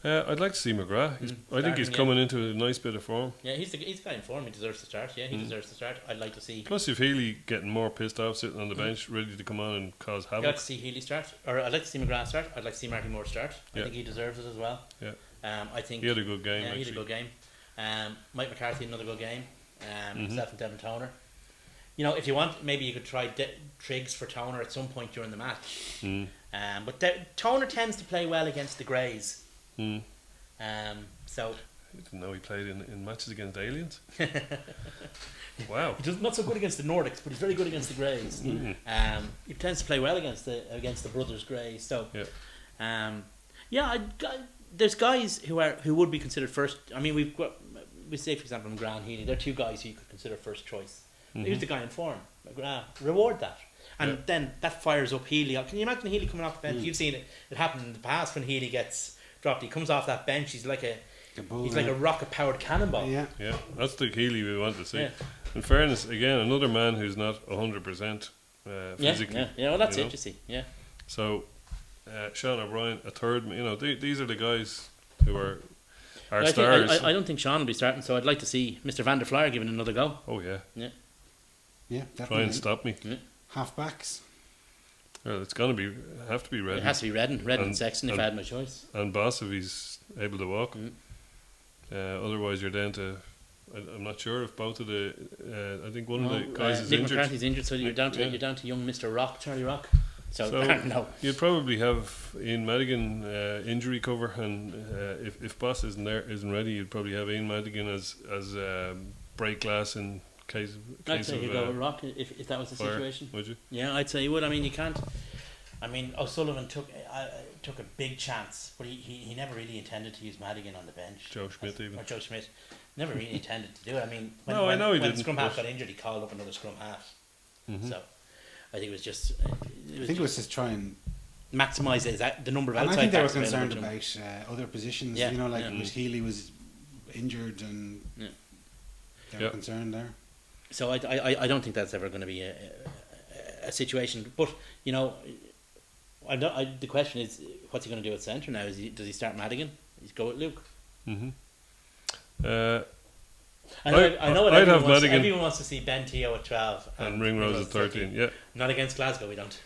I'd like to see McGrath. I think he's starting, coming into a nice bit of form. Yeah, he's got in form. He deserves to start. Yeah, he deserves to start. I'd like to see. Plus, if Healy getting more pissed off sitting on the bench, ready to come on and cause I'd like havoc. to see Healy start, or I'd like to see McGrath start. I'd like to see Marty Moore start. I Yeah. think he deserves it as well. Yeah. I think He had a good game. Yeah, he actually. had a good game. Mike McCarthy another good game. Myself and Devin Toner. you know, if you want, maybe you could try Triggs for Toner at some point during the match. Mm. But Toner tends to play well against the Greys. Mm. So I didn't know he played in matches against aliens. Wow. he does not so good against the Nordics, but he's very good against the Greys. Mm. He tends to play well against the brothers Greys. So there's guys who would be considered first. I mean, we say for example McGrath and Healy. They're two guys who you could consider first choice. Mhm. Who's the guy in form? McGrath. Reward that. And then that fires up Healy. Can you imagine Healy coming off the bench? You've seen it. It happened in the past when Healy gets dropped. He comes off that bench. He's like a rocket-powered cannonball. Yeah. Yeah, that's the Healy we want to see. Yeah. In fairness, again, another man who's not 100% physically. Yeah. Well, that's you it. know. You see. Yeah. So, Sean O'Brien, a third. You know, these are the guys who are our I stars. I don't think Sean will be starting, so I'd like to see Mr. Van der Flyer giving another go. Oh yeah, Yeah, try definitely. and stop me. Half backs. Well, it's gonna be have to be It Redden has to be Redden and And- Sexton if and- I had my choice. and Boss if he's able to walk. Mm. Otherwise, you're down to. I'm not sure if both of the. I think one of the guys is Nick injured. McCarthy's injured, so you're down to Yeah. young Mr. Rock, Charlie Rock. So, no. You'd probably have Ian Madigan injury cover, and if Boss isn't ready, you'd probably have Ian Madigan as break glass in case I'd of say you go with Rock if that was the fire, situation. would you? Yeah, I'd say you would. I mean, you can't. I mean, O'Sullivan took a big chance, but he never really intended to use Madigan on the bench. Joe Schmidt even. Or Joe Schmidt never really intended to do it. I mean, No, I know he when didn't, scrum half but- got injured, he called up another scrum half. Mhm. So I think it was just. I think it was just try and. Maximise the number of And I outside think they were backs available concerned to him. about other positions. Yeah, You know, like yeah. was Healy was injured, and Yeah. they were Yeah. concerned there. So I don't think that's ever going to be a situation. But you know, the question is, what's he going to do at centre now? Does he start Madigan? He's go with Luke. Mm-hmm. I know I'd have Madigan everyone wants to see Ben Teo at 12 and Ringrose at 13. Yeah, Not against Glasgow, we don't.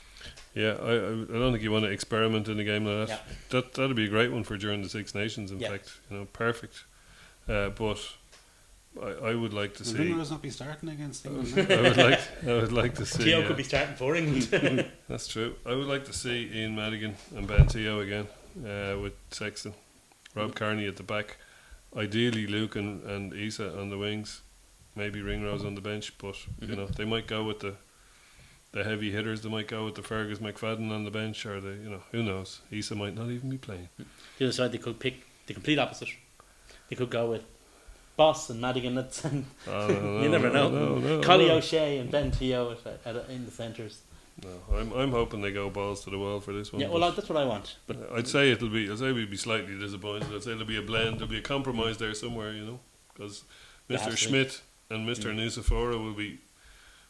yeah. I don't think you want to experiment in a game like that. Yeah. That'd be a great one for during the Six Nations. In Yeah. fact, you know, perfect. But I would like to Will see. Ringrose not be starting against England? I would like to see. Teo could be starting for England. That's true. I would like to see Ian Madigan and Ben Teo again with Sexton, Rob Carney at the back. Ideally, Luke and Issa on the wings, maybe Ringrose on the bench. But you know, they might go with the heavy hitters. They might go with the Fergus McFadden on the bench, or who knows? Issa might not even be playing. The other side, they could pick the complete opposite. They could go with Boss and Madigan at centre. You never know. No, Collie O'Shea and Ben Teo in the centres. No, I'm hoping they go balls to the wall for this one. Yeah, well, that's what I want. But I'd say we'd be slightly disappointed. I'd say there'll be a blend, there'll be a compromise there somewhere, because There Mr. has to be. Schmidt and Mr. Nusafora will be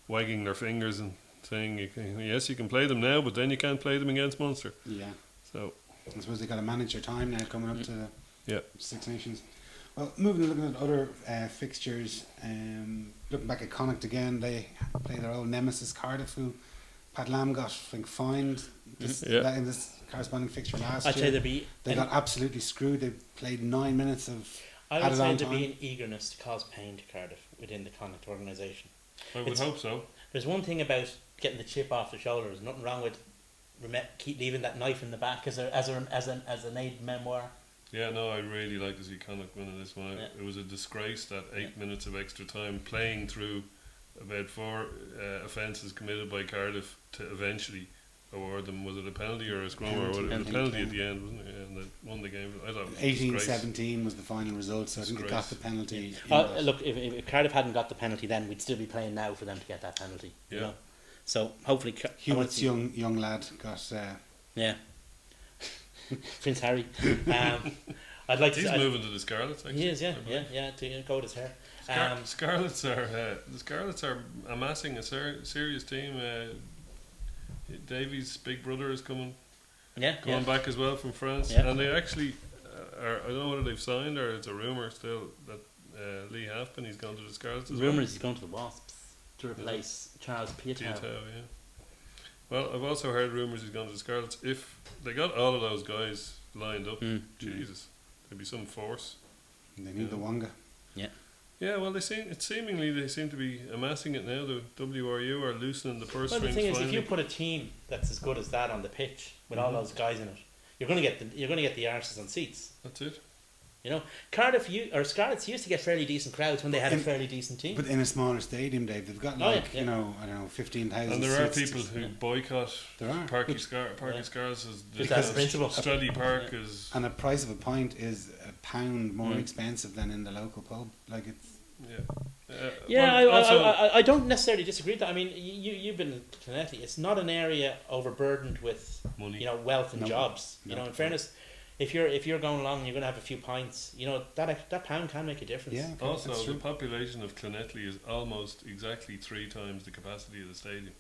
wagging their fingers and saying, yes, you can play them now, but then you can't play them against Munster. Yeah. So, I suppose they got to manage their time now coming up to the yeah. Six Nations. Well, looking at other fixtures, looking back at Connacht again, they play their old nemesis Cardiff, who Pat Lam got, I think, fined in this corresponding fixture last I'd year. say there'd be. They got absolutely screwed. They played 9 minutes of I would added say on there'd be time. an eagerness to cause pain to Cardiff within the Connacht organisation. I would hope so. There's one thing about getting the chip off the shoulder. There's nothing wrong with keep leaving that knife in the back as an aid memoir. Yeah, no, I'd really like to see Connacht winning this one. Yeah. It was a disgrace that 8 minutes of extra time playing through about 4 offences committed by Cardiff to eventually award them. Was it a penalty or a scrum or what? It was a Penalty, penalty yeah. at the end, wasn't it? Yeah, and they won the game. I thought it was a disgrace. 18-17 was the final result, so I think they got the penalty. in that. Look, if Cardiff hadn't got the penalty, then we'd still be playing now for them to get that penalty. You Yeah. know? So hopefully, Hewitt's young lad got. Yeah. Prince Harry. I'd like to. He's moving to the Scarlets. Actually, He is, yeah, I believe. yeah, to go with his hair. Scarlets are amassing a serious team. Davies' big brother is coming back as well from France, Yeah. and they actually are. I don't know whether they've signed or it's a rumor still that Lee Halfpenny's gone to the Scarlets as Rumours he's going to the Wasps to replace Charles Piatow. Piatow, yeah. Well, I've also heard rumours he's gone to the Scarlets. If they got all of those guys lined up, Jesus, there'd be some force. They need the Wonga. Yeah, well, seemingly they seem to be amassing it now. The WRU are loosening the purse Well, the strings. thing is, if finally. you put a team that's as good as that on the pitch with all those guys in it, you're going to get the arses on seats. That's it. You know, Scarlets used to get fairly decent crowds when they had a fairly decent team. But in a smaller stadium, Dave, they've got Oh, yeah, you know, I don't know, 15,000. And there are seats. people who boycott There are. Parky Scars as Because that's the principle. Stradley Park is And the price of a pint is £1 more Mm. expensive than in the local pub. Like it's Yeah, well, also, I don't necessarily disagree with that. I mean, you've been in Clonetty. It's not an area overburdened with money. wealth and No. jobs. No. In fairness, if you're going along and you're going to have a few pints, that pound can make a difference. yeah. Okay, Also, that's the true. population of Clonetty is almost exactly 3 times the capacity of the stadium.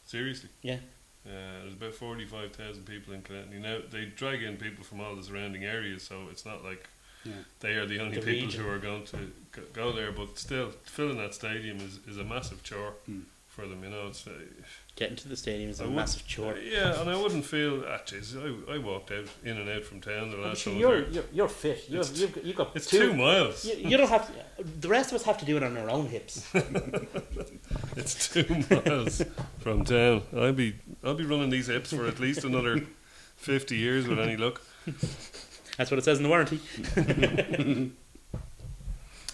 Seriously. Yeah. There's about 45,000 people in Clonetty. Now, they drag in people from all the surrounding areas, so it's not like Yeah. they are the only The people region. who are going to go there, but still, filling that stadium is a massive chore Mm. for them, It's, Getting to the stadium is I a would- massive chore. yeah, and I wouldn't feel, I walked in and out from town the last time I was You're, there. you're fit. You've got It's 2 2 miles. You don't have to. The rest of us have to do it on our own hips. It's 2 miles from town. I'll be running these hips for at least another 50 years with any luck. That's what it says in the warranty.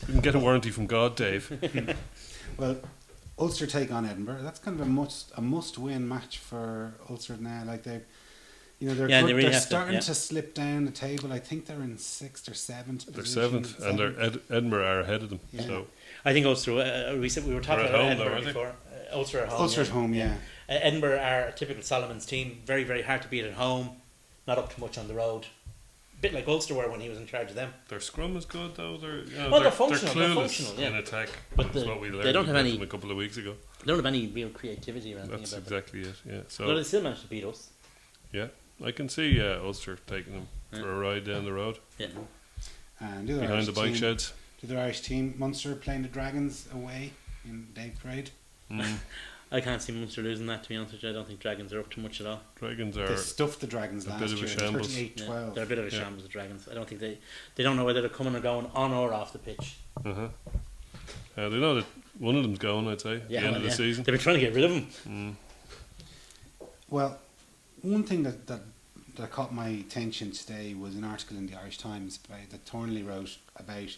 You can get a warranty from God, Dave. Well, Ulster take on Edinburgh. That's kind of a must-win match for Ulster now. Like they're Yeah, they really they're have to, starting yeah. to slip down the table. I think they're in 6th or 7th. They're position. 7th, and Edinburgh are ahead of them. Yeah. So I think Ulster. We were talking They're at about home, Edinburgh though, aren't they? before. Ulster at home. Ulster at home, yeah. Edinburgh are a typical Solomon's team. Very, very hard to beat at home. Not up to much on the road. Bit like Ulster were when he was in charge of them. their scrum is good, though. They're They're functional, They're they're clueless functional, yeah. in attack. But That's what we learned they don't have about any. them a couple of weeks ago. They don't have any real creativity or anything That's about them. exactly it. Yeah. But So they still managed to beat us. I can see Ulster taking them for a ride down the road Yeah. And the other behind Irish the bike team, sheds. The other Irish team, Munster playing the Dragons away in Dave Parade. Mm. I can't see Munster losing that, to be honest with you. I don't think Dragons are up to much at all. Dragons They are stuffed the Dragons a last bit of a year, shambles. 38-12. Yeah, they're a bit of a Yeah. shambles, the Dragons. I don't think they don't know whether they're coming or going on or off the pitch. they know that one of them's going, I'd say, at the end of the season. They've been trying to get rid of them. Well, one thing that caught my attention today was an article in the Irish Times that Thornley wrote about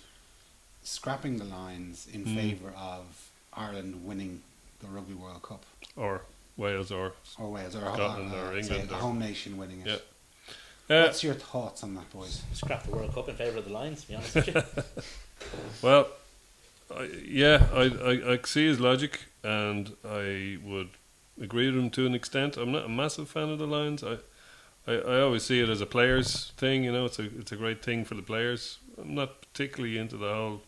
scrapping the lines in favour of Ireland winning the Rugby World Cup. Or Wales or Wales, or Scotland or England the or- home nation winning it. Yeah. What's your thoughts on that, boys? Scrap the World Cup in favour of the Lions, to be honest with you. Well, I see his logic, and I would agree with him to an extent. I'm not a massive fan of the Lions. I always see it as a players thing. It's a great thing for the players. I'm not particularly into the whole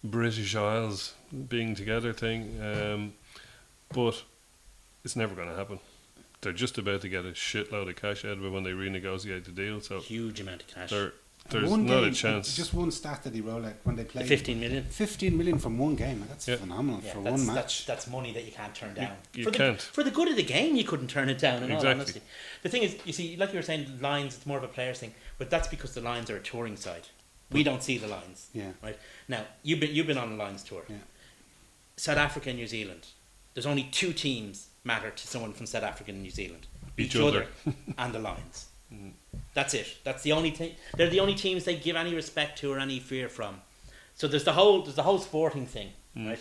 British Isles being together thing, but it's never going to happen. They're just about to get a shitload of cash out of it when they renegotiate the deal. So Huge amount of cash. there's One not game, a chance. Just one stat that he rolled out when they The played. 15 million. 15 million from one game. That's Yeah. phenomenal Yeah, for that's, one match. that's money that you can't turn down. You for can't. For the good of the game, you couldn't turn it down, in all Exactly. honesty. The thing is, you see, like you were saying, Lions, it's more of a players thing, but that's because the Lions are a touring side. We don't see the Lions. Yeah. Right? Now, you've been on the Lions tour. Yeah. South Africa and New Zealand. There's only 2 teams matter to someone from South Africa and New Zealand. Each other. And the Lions. That's it. That's the only thing. They're the only teams they give any respect to or any fear from. So there's the whole sporting thing, right?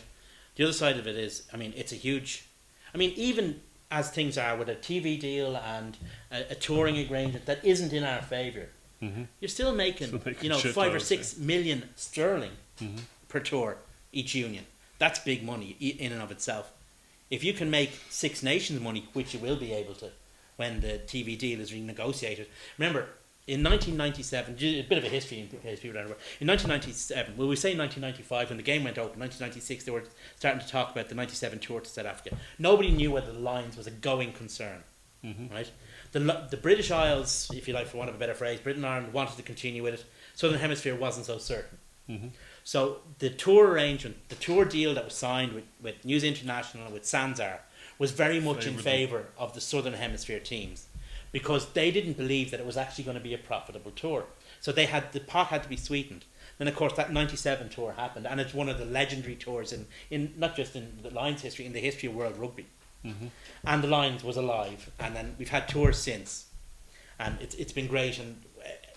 The other side of it is, I mean, it's a huge. I mean, even as things are with a TV deal and a touring arrangement that isn't in our favour, you're still making, Still making 5 or shitloads, 6 million sterling per tour each union. That's big money in and of itself. If you can make Six Nations money, which you will be able to when the TV deal is renegotiated. Remember, in 1997, a bit of a history in case people don't remember. In 1997, well, we say 1995 when the game went open. 1996, they were starting to talk about the 97 tour to South Africa. Nobody knew whether the Lions was a going concern, right? The British Isles, if you like, for want of a better phrase, Britain and Ireland wanted to continue with it. Southern Hemisphere wasn't so certain. So the tour arrangement, the tour deal that was signed with News International and with Sanzar was very much in favour of the Southern Hemisphere teams because they didn't believe that it was actually going to be a profitable tour. So they had the pot had to be sweetened. Then of course that '97 tour happened, and it's one of the legendary tours in not just in the Lions history, in the history of world rugby. And the Lions was alive, and then we've had tours since, and it's been great. And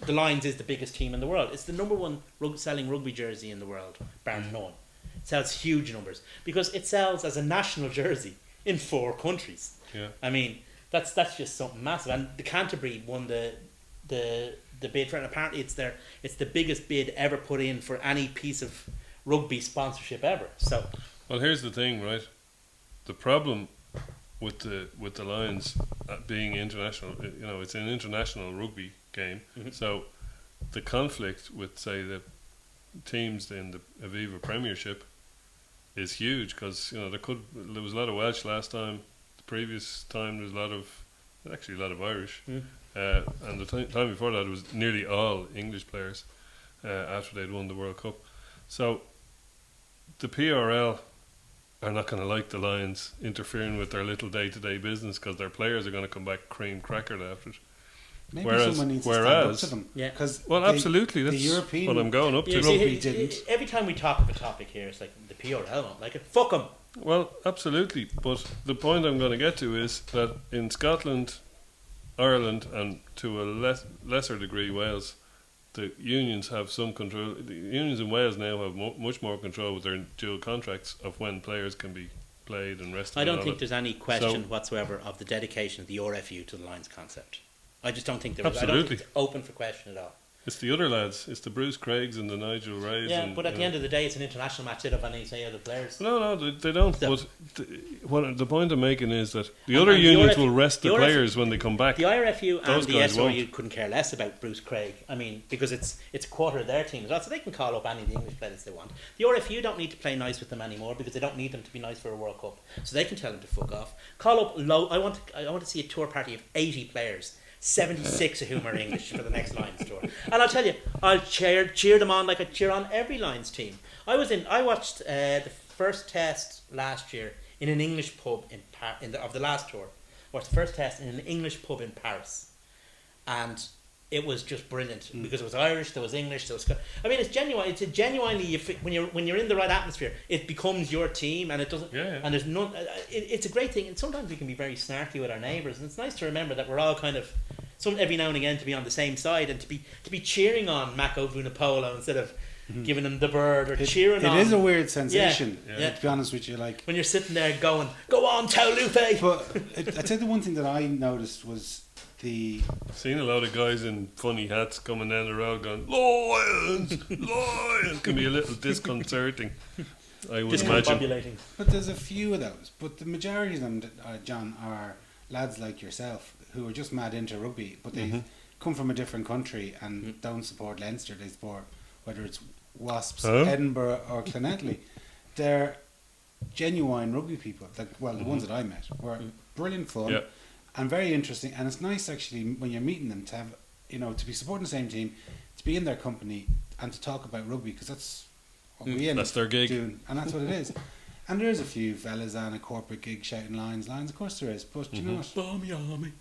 the Lions is the biggest team in the world. It's the number one selling rugby jersey in the world, bar none. It sells huge numbers because it sells as a national jersey in 4 countries. Yeah. I mean, that's just something massive. And the Canterbury won the bid for it. And apparently it's the biggest bid ever put in for any piece of rugby sponsorship ever. So, well, here's the thing, right? The problem with the Lions being international, it's an international rugby game. So the conflict with, say, the teams in the Aviva Premiership is huge because there was a lot of Welsh last time. The previous time there was a lot of Irish, and the time before that it was nearly all English players after they'd won the World Cup. So the PRL are not going to like the Lions interfering with their little day-to-day business because their players are going to come back cream crackered after it. Maybe someone needs to stand up to them. Yeah. Absolutely. That's European what I'm going up to. rugby didn't. Every time we talk of a topic here, it's like the PRL won't like it. Fuck them. Well, absolutely. But the point I'm going to get to is that in Scotland, Ireland, and to a lesser degree Wales, the unions have some control. The unions in Wales now have much more control with their dual contracts of when players can be played and rested. I don't think there's any question whatsoever of the dedication of the RFU to the Lions concept. I just don't think there is. I don't think it's open for question at all. It's the other lads. It's the Bruce Craigs and the Nigel Rays. Yeah, but at the end of the day, it's an international match. They don't have any say other players. No, they don't. So, but the point I'm making is that the other unions will rest the players when they come back. The IRFU and the SRU won't. couldn't care less about Bruce Craig. I mean, because it's a quarter of their team as well, so they can call up any of the English players they want. The RFU don't need to play nice with them anymore because they don't need them to be nice for a World Cup. So they can tell them to fuck off. Call up low. I want to see a tour party of 80 players. 76 of whom are English for the next Lions tour, and I'll tell you, I'll cheer them on like I cheer on every Lions team. I watched the first test last year in an English pub of the last tour. I watched the first test in an English pub in Paris, and it was just brilliant because it was Irish, there was English, there was. I mean, it's genuine. It's genuinely when you're in the right atmosphere, it becomes your team, and it doesn't. Yeah. And there's none. It's a great thing, and sometimes we can be very snarky with our neighbours, and it's nice to remember that we're all kind of every now and again to be on the same side and to be cheering on Mako Vunipola instead of giving him the bird or cheering on. It is a weird sensation. Yeah. To be honest with you, like when you're sitting there going, "Go on, Taulupe." But I'd say the one thing that I noticed was I've seen a lot of guys in funny hats coming down the road going, "Lions, Lions." Can be a little disconcerting, I would imagine. Discombobulating. But there's a few of those. But the majority of them, John, are lads like yourself who are just mad into rugby, but they come from a different country and don't support Leinster. They support whether it's Wasps, Edinburgh, or Clonettley. They're genuine rugby people. The ones that I met were brilliant fun. Yeah. And very interesting, and it's nice actually when you're meeting them to have, to be supporting the same team, to be in their company, and to talk about rugby because that's what we end that's their gig, doing, and that's what it is. And there is a few fellas on a corporate gig shouting Lions, of course there is, but you know what? Bomb your army.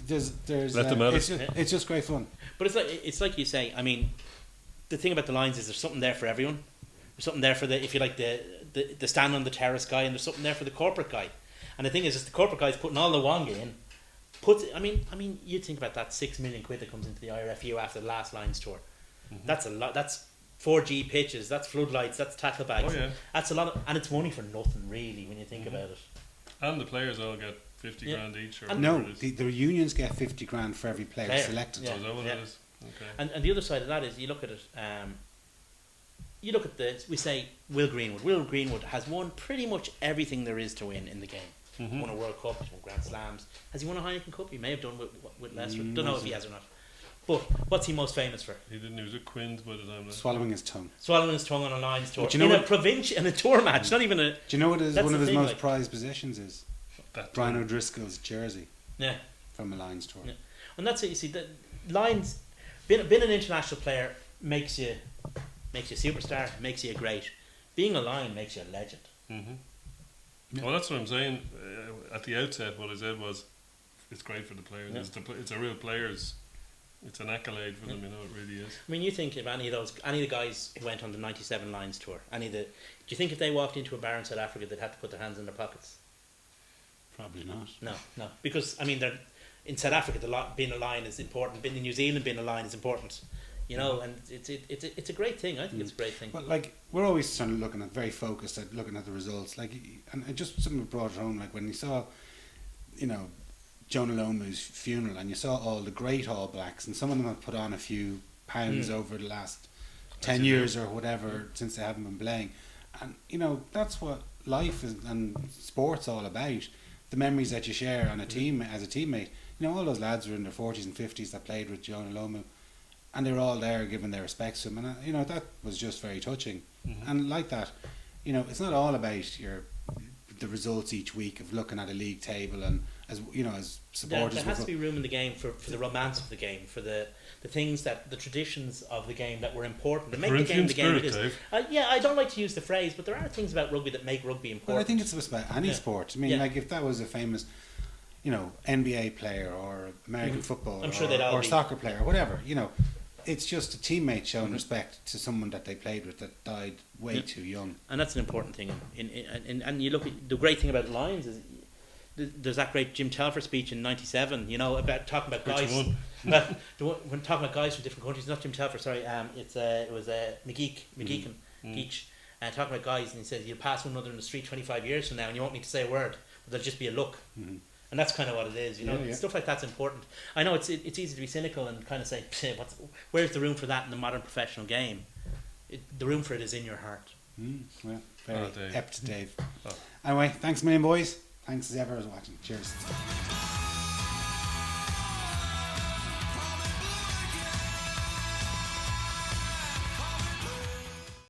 There's Let them have it's just great fun. But it's like you say. I mean, the thing about the Lions is there's something there for everyone. There's something there for the stand on the terrace guy, and there's something there for the corporate guy. And the thing is the corporate guy's putting all the wonga in. I mean, you think about that £6 million that comes into the IRFU after the last Lions tour. That's a lot. That's 4G pitches. That's floodlights. That's tackle bags. Oh, yeah. That's a lot, and it's money for nothing really when you think about it. And the players all get 50 grand each. Or No, the unions get 50 grand for every player selected. Yeah. So is that what it is? Okay. And the other side of that is you look at it. We say Will Greenwood. Will Greenwood has won pretty much everything there is to win in the game. Won a World Cup, he's won Grand Slams. Has he won a Heineken Cup? He may have done with Leicester. Don't know if he has or not. But what's he most famous for? He didn't. He was at Quins by the time. Swallowing his tongue. Swallowing his tongue on a Lions tour. In a tour match, not even a. Do you know what one of his most like, prized possessions is? Brian O'Driscoll's jersey. Yeah. From a Lions tour. Yeah. And that's it. You see, the Lions, being an international player makes you a superstar, makes you great. Being a Lion makes you a legend. Yeah. Well, that's what I'm saying. At the outset, what I said was, it's great for the players. Yeah. It's a real players' It's an accolade for them, you know, it really is. I mean, you think if any of the guys who went on the '97 Lions tour, do you think if they walked into a bar in South Africa, they'd have to put their hands in their pockets? Probably not. No, because I mean, in South Africa, being a Lion is important. Being in New Zealand, being a Lion is important. You know, and it's a great thing. I think it's a great thing. But like, we're always trying to looking at very focused at looking at the results. Like, and just something brought it home. Like when you saw, you know, Jonah Lomu's funeral, and you saw all the great All Blacks, and some of them have put on a few pounds over the last 10 years or whatever since they haven't been playing. And you know, that's what life is and sports all about. The memories that you share on a team as a teammate. You know, all those lads were in their 40s and 50s that played with Jonah Lomu, and they were all there giving their respects to him, and you know, that was just very touching. And like that, you know, it's not all about the results each week of looking at a league table, and as you know, as supporters, there has to be room in the game for the romance of the game, for the things the traditions of the game that were important to make the game it is. Yeah, I don't like to use the phrase, but there are things about rugby that make rugby important. Well, I think it's about any sport. I mean, like if that was a famous, you know, NBA player or American football, I'm sure they'd all or be soccer player, whatever, you know, it's just a teammate showing respect to someone that they played with that died way too young. And that's an important thing. And you look at the great thing about Lions is there's that great Jim Telfer speech in '97. You know, about talking about guys. When talking about guys from different countries, not Jim Telfer. Sorry, it was McGeechan, Geach, talking about guys, and he says you'll pass one another in the street 25 years from now, and you won't need to say a word, but there'll just be a look. And that's kind of what it is, you know. Stuff like that's important. I know it's easy to be cynical and kind of say, where's the room for that in the modern professional game? The room for it is in your heart. Well, very apt, Dave. Anyway, thanks a million, boys. Thanks as ever for watching. Cheers.